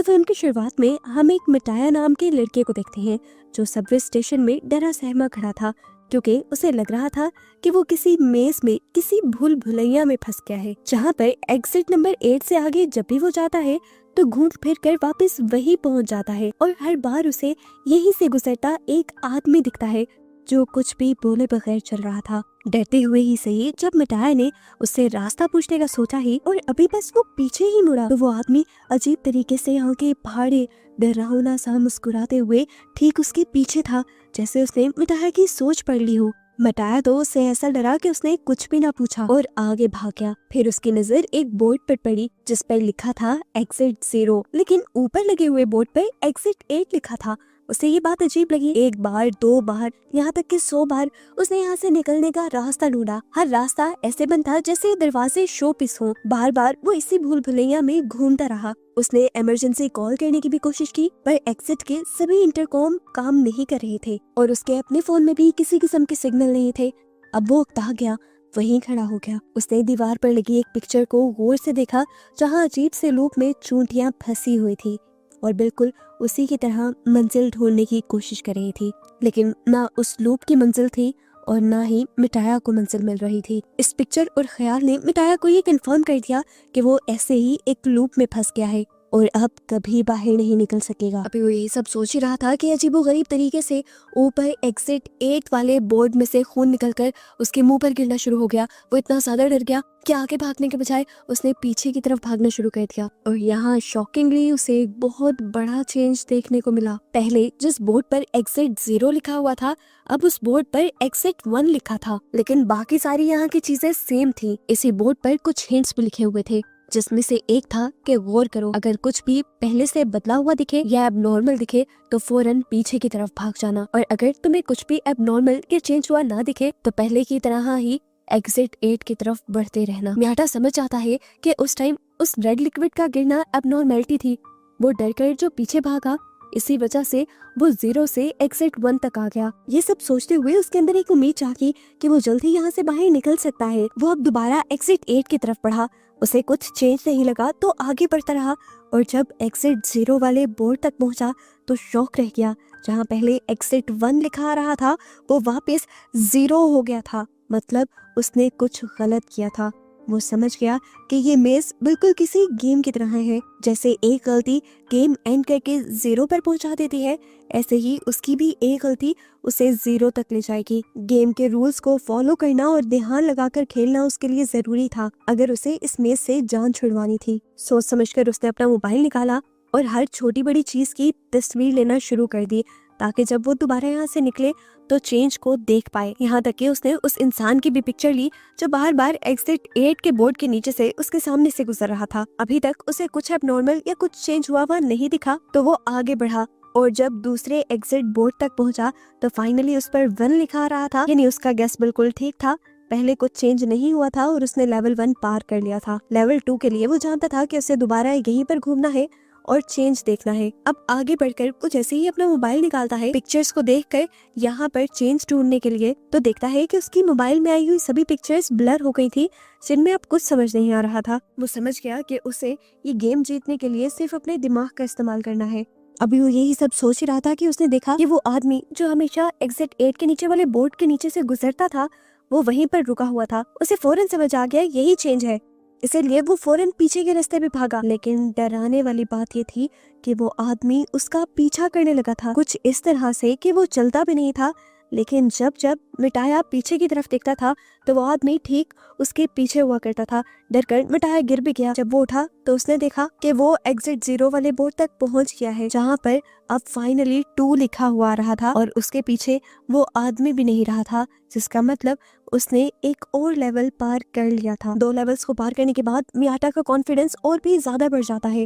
तो फिल्म की शुरुआत में हम एक मिटाया नाम के लड़के को देखते हैं जो सबवे स्टेशन में डरा सहमा खड़ा था क्योंकि उसे लग रहा था कि वो किसी मेज में किसी भूल भुलैया में फंस गया है, जहाँ पर एग्जिट नंबर 8 से आगे जब भी वो जाता है तो घूम फिर कर वापस वही पहुंच जाता है और हर बार उसे यहीं से गुजरता एक आदमी दिखता है जो कुछ भी बोले बगैर चल रहा था। डरते हुए ही सही, जब मिटाया ने उससे रास्ता पूछने का सोचा ही और अभी बस वो पीछे ही मुड़ा तो वो आदमी अजीब तरीके से आंखें फाड़े डरावना सा मुस्कुराते हुए ठीक उसके पीछे था, जैसे उसने मिटाया की सोच पढ़ ली हो। मिटाया तो उससे ऐसा डरा कि उसने कुछ भी ना पूछा और आगे भाग गया। फिर उसकी नजर एक बोर्ड पर पड़ी जिस पर लिखा था एग्जिट 0, लेकिन ऊपर लगे हुए बोर्ड पर एग्जिट 8 लिखा था। उसे ये बात अजीब लगी। एक बार, 2 बार, यहाँ तक कि 100 बार उसने यहाँ से निकलने का रास्ता ढूंढा। हर रास्ता ऐसे बंद था जैसे दरवाजे शो पीस हो। बार बार वो इसी भूल भुलैया में घूमता रहा। उसने इमरजेंसी कॉल करने की भी कोशिश की पर एग्जिट के सभी इंटरकॉम काम नहीं कर रहे थे और उसके अपने फोन में भी किसी किस्म के सिग्नल नहीं थे। अब वो उकता गया, वहीं खड़ा हो गया। उसने दीवार पर लगी एक पिक्चर को गौर से देखा जहाँ अजीब से लूप में चूंटियां फंसी हुई थी और बिल्कुल उसी की तरह मंजिल ढूंढने की कोशिश कर रही थी, लेकिन ना उस लूप की मंजिल थी और ना ही मिटाया को मंजिल मिल रही थी। इस पिक्चर और ख्याल ने मिटाया को ये कंफर्म कर दिया कि वो ऐसे ही एक लूप में फंस गया है और अब कभी बाहर नहीं निकल सकेगा। अभी वो यही सब सोच ही रहा था कि अजीबोगरीब तरीके से ऊपर एग्जिट 8 वाले बोर्ड में से खून निकलकर उसके मुंह पर गिरना शुरू हो गया। वो इतना ज्यादा डर गया कि आगे भागने के बजाय उसने पीछे की तरफ भागना शुरू कर दिया और यहाँ शॉकिंगली उसे एक बहुत बड़ा चेंज देखने को मिला। पहले जिस बोर्ड पर एग्जिट 0 लिखा हुआ था, अब उस बोर्ड पर एग्जिट 1 लिखा था, लेकिन बाकी सारी यहाँ की चीजें सेम थी। इसी बोर्ड पर कुछ हिंट्स भी लिखे हुए थे जिसमें से एक था कि गौर करो, अगर कुछ भी पहले से बदला हुआ दिखे या एबनॉर्मल दिखे तो फौरन पीछे की तरफ भाग जाना, और अगर तुम्हें कुछ भी एबनॉर्मल या चेंज हुआ ना दिखे तो पहले की तरह ही एग्जिट 8 की तरफ बढ़ते रहना। मियाटा समझ आता है कि उस टाइम उस रेड लिक्विड का गिरना एबनॉर्मलिटी थी। वो डर कर जो पीछे भागा, इसी वजह से वो 0 से एग्जिट 1 तक आ गया। ये सब सोचते हुए उसके अंदर एक उम्मीद जागी कि वो जल्द ही यहाँ से बाहर निकल सकता है। वो अब दोबारा एग्जिट 8 की तरफ बढ़ा। उसे कुछ चेंज नहीं लगा तो आगे बढ़ता रहा और जब एग्जिट 0 वाले बोर्ड तक पहुंचा तो शॉक रह गया। जहाँ पहले एग्जिट 1 लिखा आ रहा था वो वापस 0 हो गया था। मतलब उसने कुछ गलत किया था। वो समझ गया कि ये मेज बिल्कुल किसी गेम की तरह है। जैसे एक गलती गेम एंड करके 0 पर पहुंचा देती है, ऐसे ही उसकी भी एक गलती उसे 0 तक ले जाएगी। गेम के रूल्स को फॉलो करना और ध्यान लगाकर खेलना उसके लिए जरूरी था अगर उसे इस मेज से जान छुड़वानी थी। सोच समझकर उसने अपना मोबाइल निकाला और हर छोटी बड़ी चीज की तस्वीर लेना शुरू कर दी ताकि जब वो दोबारा यहाँ से निकले तो चेंज को देख पाए। यहाँ तक कि उसने उस इंसान की भी पिक्चर ली जो बार बार एग्जिट 8 के बोर्ड के नीचे से उसके सामने से गुजर रहा था। अभी तक उसे कुछ एबनॉर्मल या कुछ चेंज हुआ हुआ नहीं दिखा तो वो आगे बढ़ा और जब दूसरे एग्जिट बोर्ड तक पहुंचा तो फाइनली उस पर 1 लिखा आ रहा था, यानी उसका गेस बिल्कुल ठीक था। पहले कुछ चेंज नहीं हुआ था और उसने लेवल 1 पार कर लिया था। लेवल 2 के लिए वो जानता था कि उसे दोबारा यहीं पर घूमना है और चेंज देखना है। अब आगे बढ़कर वो जैसे ही अपना मोबाइल निकालता है पिक्चर्स को देखकर यहाँ पर चेंज ढूंढने के लिए, तो देखता है कि उसकी मोबाइल में आई हुई सभी पिक्चर्स ब्लर हो गई थी जिनमें अब कुछ समझ नहीं आ रहा था। वो समझ गया कि उसे ये गेम जीतने के लिए सिर्फ अपने दिमाग का इस्तेमाल करना है। अभी वो यही सब सोच ही रहा था कि उसने देखा कि वो आदमी जो हमेशा एग्जिट 8 के नीचे वाले बोर्ड के नीचे से गुजरता था वो वहीं पर रुका हुआ था। उसे फौरन समझ आ गया यही चेंज है, इसलिए वो फौरन पीछे के रास्ते पे भागा। लेकिन डराने वाली बात ये थी कि वो आदमी उसका पीछा करने लगा था, कुछ इस तरह से कि वो चलता भी नहीं था, लेकिन जब जब मिटाया पीछे की तरफ देखता था तो वो आदमी ठीक उसके पीछे हुआ करता था। डरकर मिटाया गिर भी गया। जब वो उठा तो उसने देखा कि वो एग्जिट 0 वाले बोर्ड तक पहुंच गया है जहां पर अब फाइनली 2 लिखा हुआ आ रहा था और उसके पीछे वो आदमी भी नहीं रहा था, जिसका मतलब उसने एक और लेवल पार कर लिया था। 2 लेवल्स को पार करने के बाद मियाटा का कॉन्फिडेंस और भी ज्यादा बढ़ जाता है।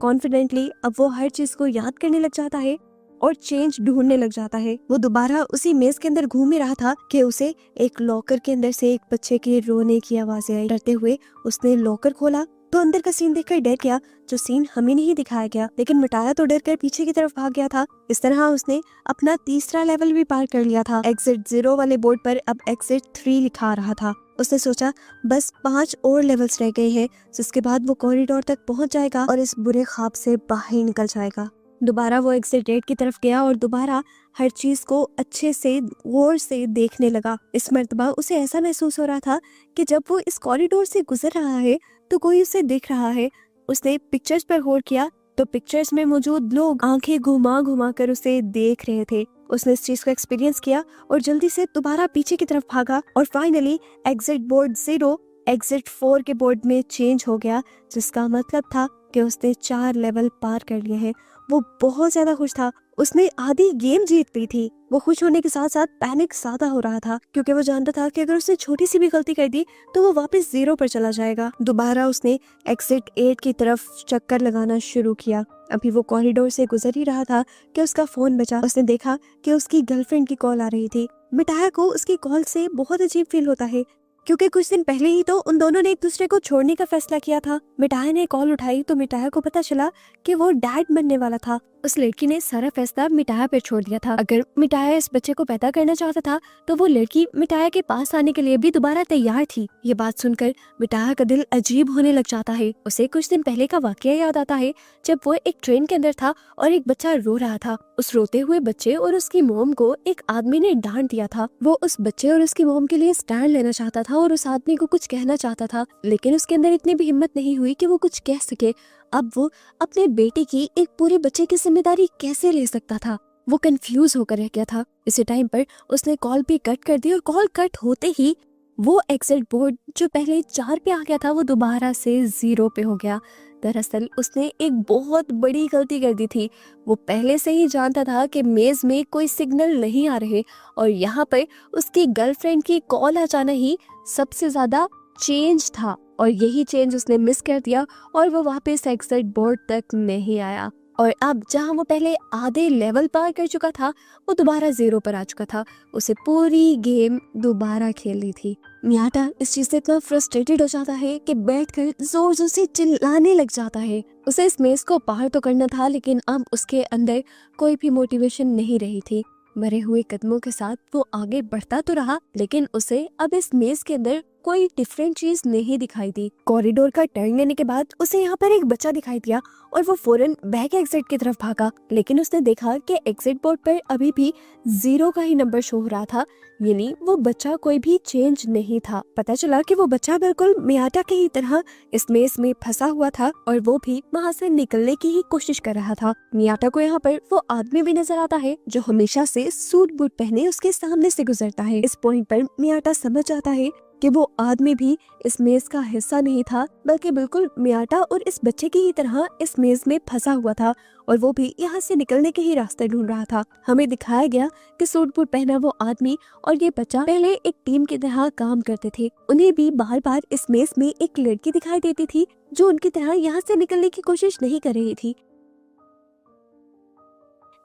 कॉन्फिडेंटली अब वो हर चीज को याद करने लग जाता है और चेंज ढूंढने लग जाता है। वो दोबारा उसी मेज के अंदर घूम ही रहा था कि उसे एक लॉकर के अंदर से एक बच्चे के रोने की आवाजें आई। डरते हुए उसने लॉकर खोला तो अंदर का सीन देखकर डर गया, जो सीन हमें नहीं दिखाया गया, लेकिन मिटाया तो डर कर पीछे की तरफ भाग गया था। इस तरह उसने अपना तीसरा लेवल भी पार कर लिया था। एग्जिट 0 वाले बोर्ड पर अब एग्जिट 3 लिखा आ रहा था। उसने सोचा बस 5 और लेवल्स रह गए हैं, जिसके बाद वो कॉरिडोर तक पहुंच जाएगा और इस बुरे ख्वाब से बाहर निकल जाएगा। दोबारा वो एग्जिट गेट की तरफ गया और दोबारा हर चीज को अच्छे से गौर से देखने लगा। इस मर्तबा उसे ऐसा महसूस हो रहा था कि जब वो इस कॉरिडोर से गुजर रहा है तो कोई उसे देख रहा है। उसने पिक्चर्स पर गौर किया तो पिक्चर्स में मौजूद लोग आंखें घुमा घुमा कर उसे देख रहे थे। उसने इस चीज को एक्सपीरियंस किया और जल्दी से दोबारा पीछे की तरफ भागा और फाइनली एग्जिट बोर्ड 0 एग्जिट 4 के बोर्ड में चेंज हो गया, जिसका मतलब था कि उसने 4 लेवल पार कर लिए हैं। वो बहुत ज्यादा खुश था। उसने आधी गेम जीत ली थी। वो खुश होने के साथ साथ पैनिक ज्यादा हो रहा था, क्योंकि वो जानता था कि अगर उसने छोटी सी भी गलती कर दी तो वो वापस 0 पर चला जाएगा। दोबारा उसने एग्जिट 8 की तरफ चक्कर लगाना शुरू किया। अभी वो कॉरिडोर से गुजर ही रहा था कि उसका फोन बजा। उसने देखा कि उसकी गर्लफ्रेंड की कॉल आ रही थी। मिटाया को उसकी कॉल से बहुत अजीब फील होता है, क्योंकि कुछ दिन पहले ही तो उन दोनों ने एक दूसरे को छोड़ने का फैसला किया था। मिटाया ने कॉल उठाई तो मिटाया को पता चला कि वो डैड बनने वाला था। उस लड़की ने सारा फैसला मिटाया पे छोड़ दिया था। अगर मिटाया इस बच्चे को पैदा करना चाहता था तो वो लड़की मिटाया के पास आने के लिए भी दोबारा तैयार थी। ये बात सुनकर मिटाया का दिल अजीब होने लग जाता है। उसे कुछ दिन पहले का वाकया याद आता है, जब वो एक ट्रेन के अंदर था और एक बच्चा रो रहा था। उस रोते हुए बच्चे और उसकी मोम को एक आदमी ने डांट दिया था। वो उस बच्चे और उसकी मोम के लिए स्टैंड लेना चाहता था और उस आदमी को कुछ कहना चाहता था, लेकिन उसके अंदर इतनी भी हिम्मत नहीं हुई कि वो कुछ कह सके। अब वो अपने बेटे की एक पूरे बच्चे की जिम्मेदारी कैसे ले सकता था? वो कंफ्यूज होकर रह गया था। इसी टाइम पर उसने कॉल भी कट कर दी और कॉल कट होते ही वो एग्जिट बोर्ड जो पहले 4 पे आ गया था वो दोबारा से 0 पे हो गया। दरअसल उसने एक बहुत बड़ी गलती कर दी थी। वो पहले से ही जानता था कि मेज में कोई सिग्नल नहीं आ रहे और यहाँ पर उसकी गर्लफ्रेंड की कॉल आ जाना ही सबसे ज्यादा चेंज था और यही चेंज उसने मिस कर दिया और वो वापस एग्जिट बोर्ड तक नहीं आया। और अब जहाँ वो पहले आधे लेवल पार कर चुका था वो दोबारा 0 पर आ चुका था। उसे पूरी गेम दोबारा खेलनी थी। मियाटा इस चीज से इतना फ्रस्ट्रेटेड हो जाता है कि बैठकर जोर जोर से चिल्लाने लग जाता है। उसे इस मेज को पार तो करना था, लेकिन अब उसके अंदर कोई भी मोटिवेशन नहीं रही थी। मरे हुए कदमों के साथ वो आगे बढ़ता तो रहा, लेकिन उसे अब इस मेज के अंदर कोई डिफरेंट चीज नहीं दिखाई दी। कॉरिडोर का टर्न लेने के बाद उसे यहाँ पर एक बच्चा दिखाई दिया और वो फौरन बैक एग्जिट की तरफ भागा, लेकिन उसने देखा कि एग्जिट बोर्ड पर अभी भी 0 का ही नंबर शो हो रहा था, यानी वो बच्चा कोई भी चेंज नहीं था। पता चला कि वो बच्चा बिल्कुल मियाटा की ही तरह इस मेज में फंसा हुआ था और वो भी वहाँ से निकलने की ही कोशिश कर रहा था। मियाटा को यहाँ पर वो आदमी भी नजर आता है जो हमेशा से सूट बूट पहने उसके सामने से गुजरता है। इस पॉइंट पर मियाटा समझ जाता है कि वो आदमी भी इस मेज का हिस्सा नहीं था, बल्कि बिल्कुल मियाटा और इस बच्चे की ही तरह इस मेज में फंसा हुआ था और वो भी यहाँ से निकलने के ही रास्ते ढूंढ रहा था। हमें दिखाया गया कि सूट बूट पहना वो आदमी और ये बच्चा पहले एक टीम की तरह काम करते थे। उन्हें भी बार बार इस मेज में एक लड़की दिखाई देती थी जो उनकी तरह यहाँ से निकलने की कोशिश नहीं कर रही थी।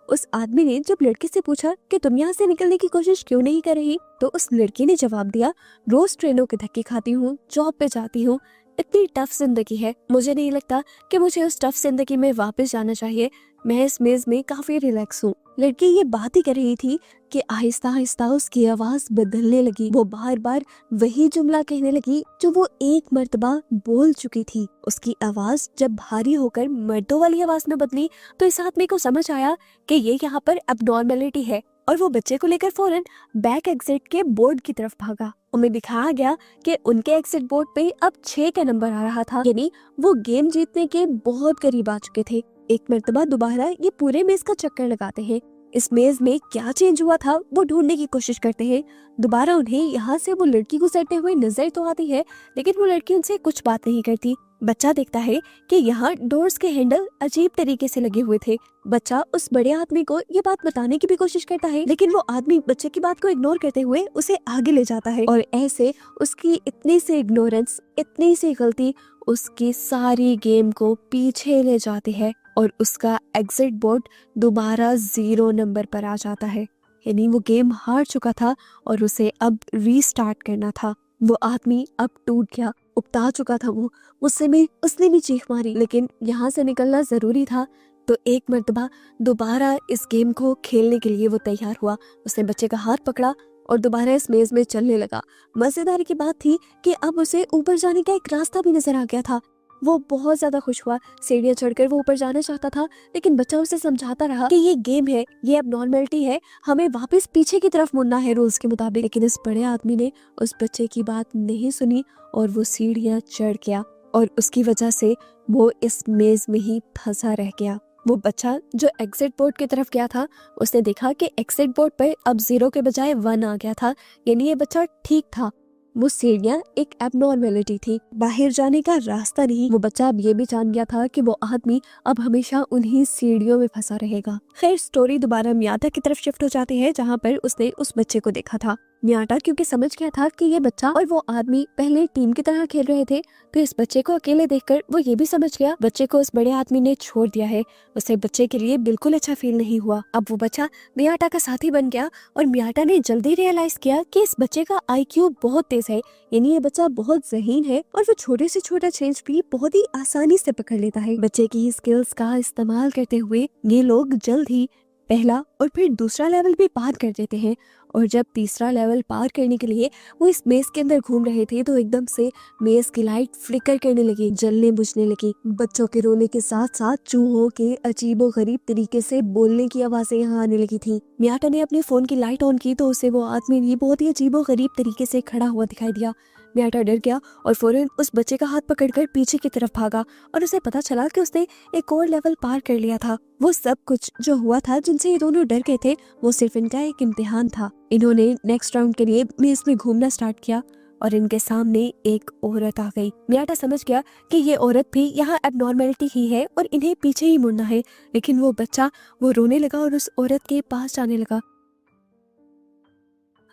उस आदमी ने जब लड़की से पूछा कि तुम यहाँ से निकलने की कोशिश क्यों नहीं कर रही, तो उस लड़की ने जवाब दिया, रोज ट्रेनों के धक्के खाती हूँ, जॉब पे जाती हूँ, इतनी टफ जिंदगी है, मुझे नहीं लगता कि मुझे उस टफ जिंदगी में वापस जाना चाहिए। मैं इस मेज में काफी रिलैक्स हूँ। लड़की ये बात ही कर रही थी कि आहिस्ता आहिस्ता उसकी आवाज बदलने लगी। वो बार बार वही जुमला कहने लगी जो वो एक मर्तबा बोल चुकी थी। उसकी आवाज जब भारी होकर मर्दों वाली आवाज में बदली तो इस आदमी को समझ आया कि ये यहाँ पर अबनॉर्मेलिटी है और वो बच्चे को लेकर फौरन बैक एग्जिट के बोर्ड की तरफ भागा। उन्हें दिखाया गया कि उनके एग्जिट बोर्ड पे अब 6 का नंबर आ रहा था, यानी वो गेम जीतने के बहुत करीब आ चुके थे। एक मर्तबा दोबारा ये पूरे मेज का चक्कर लगाते हैं। इस मेज में क्या चेंज हुआ था वो ढूंढने की कोशिश करते हैं। दोबारा उन्हें यहाँ से वो लड़की गुजरते हुए नजर तो आती है, लेकिन वो लड़की उनसे कुछ बात नहीं करती। बच्चा देखता है कि यहाँ डोर्स के हैंडल अजीब तरीके से लगे हुए थे। बच्चा उस बड़े आदमी को ये बात बताने की भी कोशिश करता है, लेकिन वो आदमी बच्चे की बात को इग्नोर करते हुए उसे आगे ले जाता है और ऐसे उसकी इतनी सी इग्नोरेंस, इतनी सी गलती उसकी सारी गेम को पीछे ले जाती है और उसका एग्जिट बोर्ड दोबारा 0 नंबर पर आ जाता है। यानी वो गेम हार चुका था और उसे अब रीस्टार्ट करना था। वो आदमी अब टूट गया, उकता चुका था वो। उसने भी चीख मारी, लेकिन यहाँ से निकलना जरूरी था। तो एक मर्तबा दोबारा इस गेम को खेलने के लिए वो तैयार हुआ। उसने बच्चे का हाथ पकड़ा और दोबारा इस मेज में चलने लगा। मजेदार की बात थी कि अब उसे ऊपर जाने का एक रास्ता भी नजर आ गया था। वो बहुत ज्यादा खुश हुआ। सीढ़ियां चढ़कर वो ऊपर जाना चाहता था, लेकिन बच्चा उसे समझाता रहा कि ये गेम है, ये अब नॉर्मलिटी है, हमें वापस पीछे की तरफ मुड़ना है रूल्स के मुताबिक। लेकिन इस बड़े आदमी ने उस बच्चे की बात नहीं सुनी और वो सीढ़ियां चढ़ गया और उसकी वजह से वो इस मेज में ही फंसा रह गया। वो बच्चा जो एग्जिट बोर्ड की तरफ गया था, उसने देखा कि एग्जिट बोर्ड पर अब 0 के बजाय 1 आ गया था, यानी ये बच्चा ठीक था। वो सीढ़ियां एक एबनॉर्मेलिटी थी, बाहर जाने का रास्ता नहीं। वो बच्चा अब ये भी जान गया था कि वो आदमी अब हमेशा उन्हीं सीढ़ियों में फंसा रहेगा। खैर, स्टोरी दोबारा मियाटा की तरफ शिफ्ट हो जाती है, जहाँ पर उसने उस बच्चे को देखा था। मियाटा क्योंकि समझ गया था कि ये बच्चा और वो आदमी पहले टीम की तरह खेल रहे थे, तो इस बच्चे को अकेले देखकर वो ये भी समझ गया बच्चे को उस बड़े आदमी ने छोड़ दिया है। उसे बच्चे के लिए बिल्कुल अच्छा फील नहीं हुआ। अब वो बच्चा मियाटा का साथी बन गया और मियाटा ने जल्दी रियलाइज किया कि इस बच्चे का IQ बहुत तेज है, यानी ये बच्चा बहुत ज़हीन है और वो छोटे से छोटा चेंज भी बहुत ही आसानी से पकड़ लेता है। बच्चे की स्किल्स का इस्तेमाल करते हुए ये लोग जल्द ही पहला और फिर दूसरा लेवल भी पार कर देते हैं। और जब तीसरा लेवल पार करने के लिए वो इस मेज के अंदर घूम रहे थे, तो एकदम से मेज की लाइट फ्लिकर करने लगी, जलने बुझने लगी। बच्चों के रोने के साथ साथ चूहों के अजीबो गरीब तरीके से बोलने की आवाजें यहाँ आने लगी थी। मियाटा ने अपने फोन की लाइट ऑन की तो उसे वो आदमी भी बहुत ही अजीबो गरीब तरीके से खड़ा हुआ दिखाई दिया। मियाटा डर गया और फौरन उस बच्चे का हाथ पकड़कर पीछे की तरफ भागा और उसे पता चला कि उसने एक और लेवल पार कर लिया था। वो सब कुछ जो हुआ था, जिनसे ये दोनों डर गए थे, वो सिर्फ इनका एक इम्तिहान था। इन्होंने नेक्स्ट राउंड के लिए मेज में घूमना स्टार्ट किया और इनके सामने एक औरत आ गई। मियाटा समझ गया कि ये औरत भी यहाँ एबनॉर्मेलिटी ही है और इन्हें पीछे ही मुड़ना है। लेकिन वो बच्चा वो रोने लगा और उस औरत के पास जाने लगा।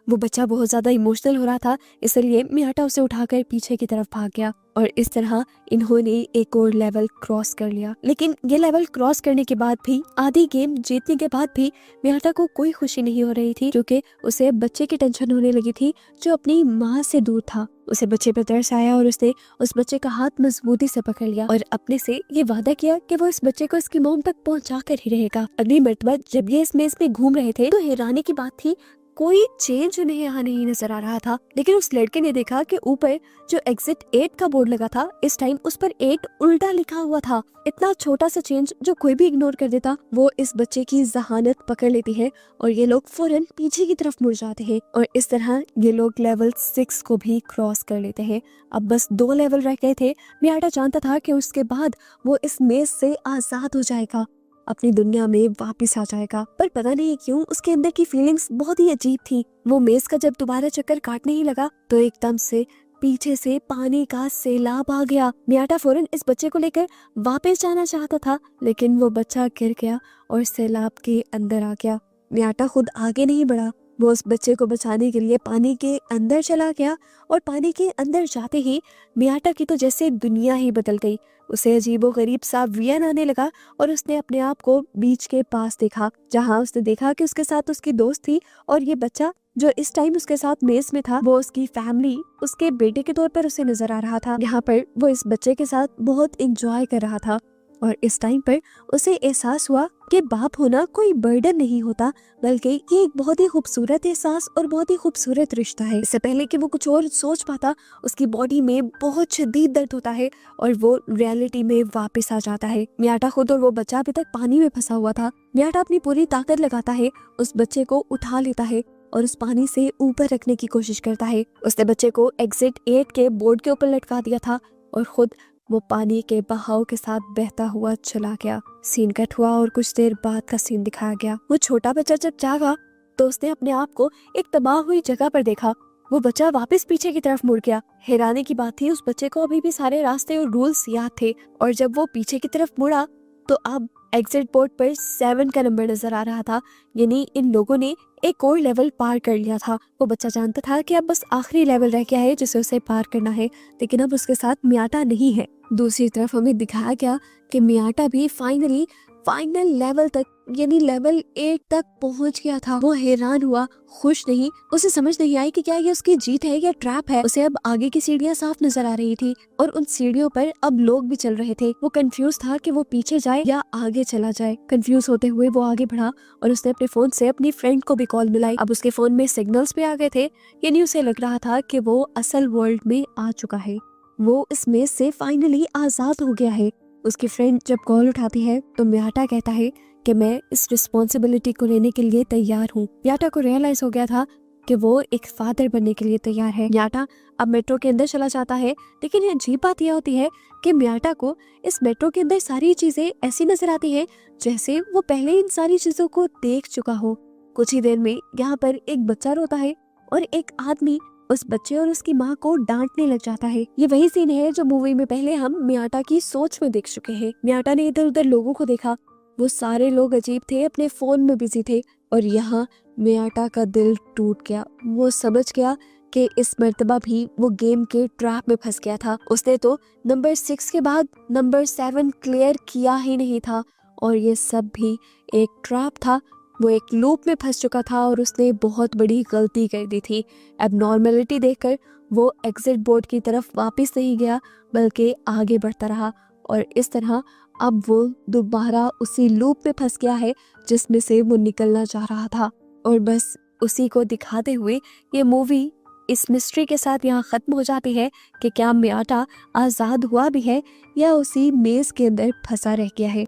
वो बच्चा बहुत ज्यादा इमोशनल हो रहा था, इसलिए मियाटा उसे उठाकर पीछे की तरफ भाग गया और इस तरह इन्होंने एक और लेवल क्रॉस कर लिया। लेकिन ये लेवल क्रॉस करने के बाद भी, आधी गेम जीतने के बाद भी मियाटा को कोई खुशी नहीं हो रही थी, क्योंकि उसे बच्चे की टेंशन होने लगी थी जो अपनी माँ से दूर था। उसे बच्चे पर तरस आया और उसने उस बच्चे का हाथ मजबूती से पकड़ लिया और अपने से ये वादा किया कि वो इस बच्चे को इसकी मोम तक पहुंचा कर ही रहेगा। अगली मर्तबा जब ये इस मेज में घूम रहे थे, तो हैरानी की बात थी कोई चेंज उन्हें यहाँ नहीं नजर आ रहा था। लेकिन उस लड़के ने देखा कि ऊपर जो एग्जिट 8 का बोर्ड लगा था, इस टाइम उस पर 8 उल्टा लिखा हुआ था। इतना छोटा सा चेंज जो कोई भी इग्नोर कर देता, वो इस बच्चे की जहानत पकड़ लेती है और ये लोग फौरन पीछे की तरफ मुड़ जाते हैं और इस तरह ये लोग लेवल 6 को भी क्रॉस कर लेते हैं। अब बस 2 लेवल रह गए थे। मियाटा जानता था कि उसके बाद वो इस मेज से आजाद हो जाएगा, अपनी दुनिया में वापस आ जाएगा। पर पता नहीं क्यों उसके अंदर की फीलिंग्स बहुत ही अजीब थी। वो मेज का जब दोबारा चक्कर काटने ही लगा, तो एकदम से पीछे से पानी का सैलाब आ गया। मियाटा फौरन इस बच्चे को लेकर वापस जाना चाहता था, लेकिन वो बच्चा गिर गया और सैलाब के अंदर आ गया। मियाटा खुद आगे नहीं बढ़ा, वो उस बच्चे को बचाने के लिए पानी के अंदर चला गया और पानी के अंदर जाते ही मियाटा की तो जैसे दुनिया ही बदल गई। उसे अजीबो गरीब सा वियन आने लगा और उसने अपने आप को बीच के पास देखा, जहां उसने देखा कि उसके साथ उसकी दोस्त थी और ये बच्चा जो इस टाइम उसके साथ मेज में था, वो उसकी फैमिली, उसके बेटे के तौर पर उसे नजर आ रहा था। यहाँ पर वो इस बच्चे के साथ बहुत एंजॉय कर रहा था और इस टाइम पर उसे एहसास हुआ कि बाप होना कोई बर्डन नहीं होता, बल्कि ये एक बहुत ही खूबसूरत एहसास और बहुत ही खूबसूरत रिश्ता है। इससे पहले कि वो कुछ और सोच पाता, उसकी बॉडी में बहुत शदीद दर्द होता है और वो रियलिटी में वापस आ जाता है। मियाटा खुद और वो बच्चा अभी तक पानी में फंसा हुआ था। मियाटा अपनी पूरी ताकत लगाता है, उस बच्चे को उठा लेता है और उस पानी से ऊपर रखने की कोशिश करता है। उसने बच्चे को एग्जिट 8 के बोर्ड के ऊपर लटका दिया था और खुद वो पानी के बहाव के साथ बहता हुआ चला गया। सीन कट हुआ और कुछ देर बाद का सीन दिखाया गया। वो छोटा बच्चा जब जागा तो उसने अपने आप को एक तबाह हुई जगह पर देखा। वो बच्चा वापस पीछे की तरफ मुड़ गया। हैरानी की बात थी, उस बच्चे को अभी भी सारे रास्ते और रूल्स याद थे और जब वो पीछे की तरफ मुड़ा तो अब एग्जिट बोर्ड पर 7 का नंबर नजर आ रहा था, यानी इन लोगों ने एक और लेवल पार कर लिया था। वो बच्चा जानता था कि अब बस आखिरी लेवल रह गया है जिसे उसे पार करना है, लेकिन अब उसके साथ मियाटा नहीं है। दूसरी तरफ हमें दिखाया गया कि मियाटा भी फाइनल लेवल तक यानी लेवल 8 तक पहुंच गया था। वो हैरान हुआ, खुश नहीं। उसे समझ नहीं आई कि क्या ये उसकी जीत है या ट्रैप है। उसे अब आगे की सीढ़ियां साफ नजर आ रही थी और उन सीढ़ियों पर अब लोग भी चल रहे थे। वो कंफ्यूज था कि वो पीछे जाए या आगे चला जाए। कंफ्यूज होते हुए वो आगे बढ़ा और उसने अपने फोन से अपनी फ्रेंड को भी कॉल मिलाई। अब उसके फोन में सिग्नल्स पे आ गए थे, यानी उसे लग रहा था कि वो असल वर्ल्ड में आ चुका है। वो इस मेज से फाइनली आजाद हो गया है। उसकी फ्रेंड जब कॉल उठाती है तो म्याटा कहता है कि मैं इस रिस्पॉन्सिबिलिटी को लेने के लिए तैयार हूँ। म्याटा को रियलाइज हो गया था कि वो एक फादर बनने के लिए तैयार है। म्याटा अब मेट्रो के अंदर चला जाता है, लेकिन ये अजीब बात यह होती है कि म्याटा को इस मेट्रो के अंदर सारी चीजें ऐसी नजर आती हैं जैसे वो पहले इन सारी चीजों को देख चुका हो। कुछ ही देर में यहाँ पर एक बच्चा रोता है और एक आदमी उस बच्चे और उसकी माँ को डांटने लग जाता है। ये वही सीन है जो मूवी में पहले हम म्याटा की सोच में देख चुके हैं। म्याटा ने इधर उधर लोगों को देखा, वो सारे लोग अजीब थे, अपने फोन में बिजी थे और यहाँ म्याटा का दिल टूट गया। वो समझ गया कि इस मर्तबा भी वो गेम के ट्रैप में फंस गया था। उसने तो नंबर 6 के बाद नंबर 7 क्लियर किया ही नहीं था और ये सब भी एक ट्रैप था। वो एक लूप में फंस चुका था और उसने बहुत बड़ी गलती कर दी थी। एबनॉर्मलिटी देखकर वो एग्जिट बोर्ड की तरफ वापस नहीं गया बल्कि आगे बढ़ता रहा और इस तरह अब वो दोबारा उसी लूप में फंस गया है जिसमें से वो निकलना चाह रहा था। और बस उसी को दिखाते हुए ये मूवी इस मिस्ट्री के साथ यहाँ खत्म हो जाती है कि क्या म्याटा आजाद हुआ भी है या उसी मेज के अंदर फंसा रह गया है।